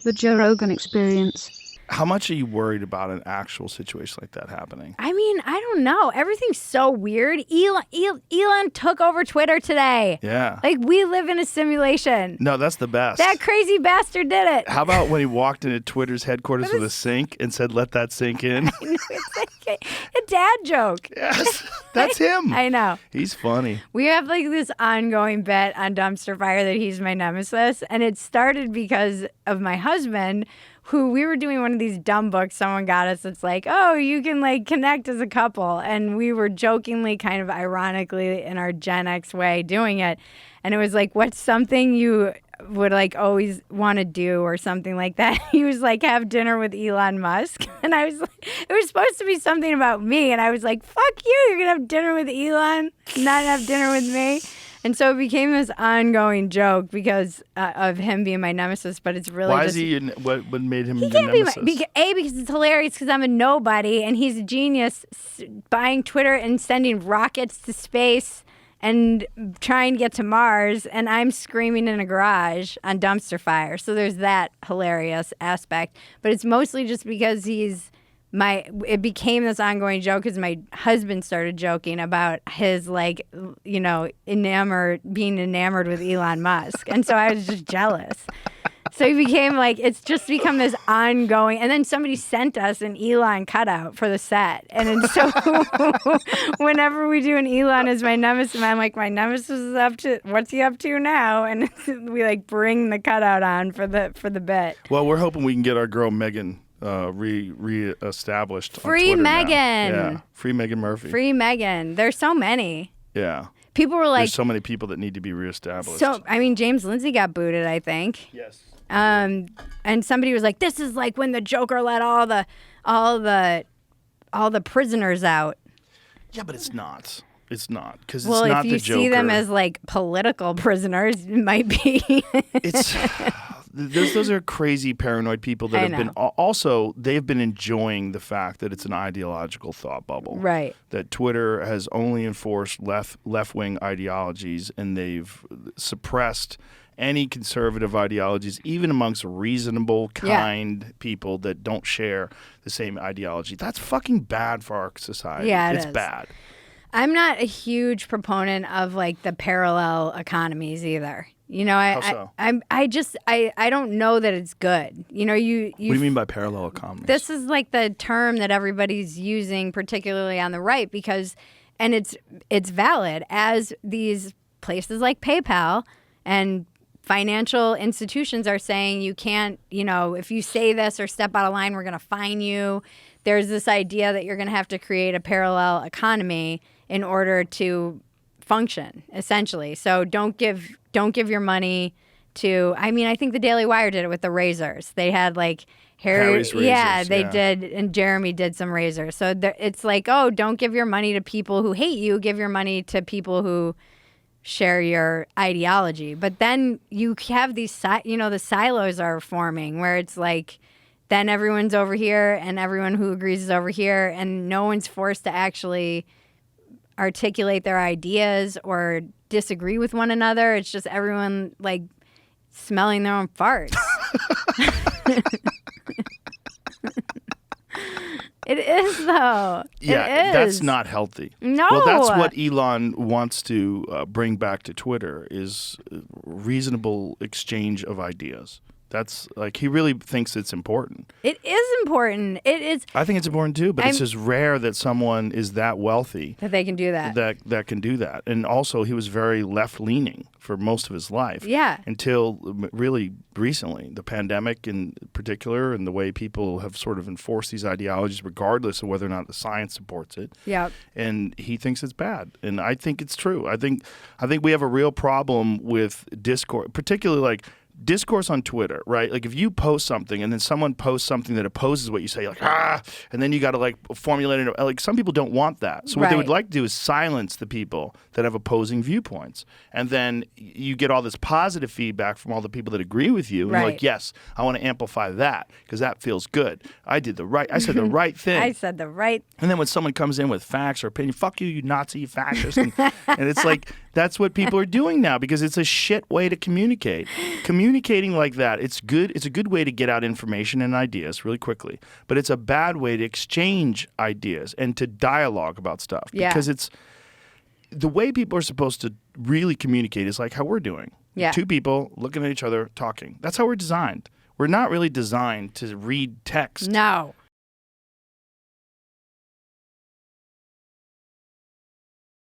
The Joe Rogan Experience. How much are you worried about an actual situation like that happening? I mean, I don't know. Everything's so weird. Elon took over Twitter today. Yeah. Like, we live in a simulation. No, that's the best. That crazy bastard did it. How about when he walked into Twitter's headquarters with a sink and said, "Let that sink in"? It's like a dad joke. Yes, that's him. I know. He's funny. We have like this ongoing bet on Dumpster Fire that he's my nemesis. And it started because of my husband, who we were doing one of these dumb books someone got us. It's like, oh, you can like connect as a couple. And we were jokingly, kind of ironically in our Gen X way doing it. And it was like, what's something you would like always want to do or something like that? He was like, have dinner with Elon Musk. And I was like, it was supposed to be something about me. And I was like, fuck you. You're going to have dinner with Elon, not have dinner with me. And so it became this ongoing joke because of him being my nemesis, but it's really Why just... is he? What made him He your can't nemesis? because it's hilarious because I'm a nobody and he's a genius buying Twitter and sending rockets to space and trying to get to Mars, and I'm screaming in a garage on Dumpster Fire. So there's that hilarious aspect. But it's mostly just because it became this ongoing joke because my husband started joking about his like, you know, being enamored with Elon Musk. And so I was just jealous. So he became like, it's just become this ongoing, and then somebody sent us an Elon cutout for the set. And then so whenever we do an Elon as my nemesis, I'm like, my nemesis is up to, what's he up to now? And we like bring the cutout on for the bit. Well, we're hoping we can get our girl Megan re-established. Free on Twitter Megan. Now. Yeah, free Megan Murphy. Free Megan. There's so many. Yeah. People were like, there's so many people that need to be reestablished. So I mean, James Lindsay got booted, I think. Yes. And somebody was like, "This is like when the Joker let all the prisoners out." Yeah, but it's not. It's not because well, it's not the Joker. If you see them as like political prisoners, it might be. Those are crazy paranoid people that have been also they've been enjoying the fact that it's an ideological thought bubble. Right. That Twitter has only enforced left-wing ideologies and they've suppressed any conservative ideologies, even amongst reasonable, kind people that don't share the same ideology. That's fucking bad for our society. Yeah, it's is. bad. I'm not a huge proponent of like the parallel economies either. You know, I don't know that it's good. You know, what do you mean by parallel economies? This is like the term that everybody's using, particularly on the right, because, and it's valid as these places like PayPal and financial institutions are saying you can't, you know, if you say this or step out of line, we're going to fine you. There's this idea that you're going to have to create a parallel economy in order to function, essentially. So don't give your money to, I mean, I think the Daily Wire did it with the razors. They had like Harry's razors. Yeah, they did, and Jeremy did some razors. So it's like, oh, don't give your money to people who hate you. Give your money to people who share your ideology. But then you have these, the silos are forming where it's like, then everyone's over here and everyone who agrees is over here, and no one's forced to actually articulate their ideas or disagree with one another. It's just everyone like smelling their own farts. It is, though. Yeah, it is. That's not healthy. No. Well, that's what Elon wants to bring back to Twitter is reasonable exchange of ideas. That's like he really thinks it's important. It is important. It is. I think it's important too, but it's just rare that someone is that wealthy that they can do that. That can do that. And also, he was very left-leaning for most of his life. Yeah. Until really recently, the pandemic in particular, and the way people have sort of enforced these ideologies, regardless of whether or not the science supports it. Yeah. And he thinks it's bad, and I think it's true. I think we have a real problem with discourse, particularly like discourse on Twitter, right? Like if you post something and then someone posts something that opposes what you say, like, and then you got to like formulate it. Like some people don't want that. So what they would like to do is silence the people that have opposing viewpoints. And then you get all this positive feedback from all the people that agree with you. And you're like, yes, I want to amplify that because that feels good. I said the right thing. I said the right. And then when someone comes in with facts or opinion, fuck you, you Nazi, you fascist. And it's like, That's what people are doing now because it's a shit way to communicate. Communicating like that, it's good. It's a good way to get out information and ideas really quickly, but it's a bad way to exchange ideas and to dialogue about stuff because it's the way people are supposed to really communicate is like how we're doing. Yeah. Two people looking at each other talking. That's how we're designed. We're not really designed to read text. No.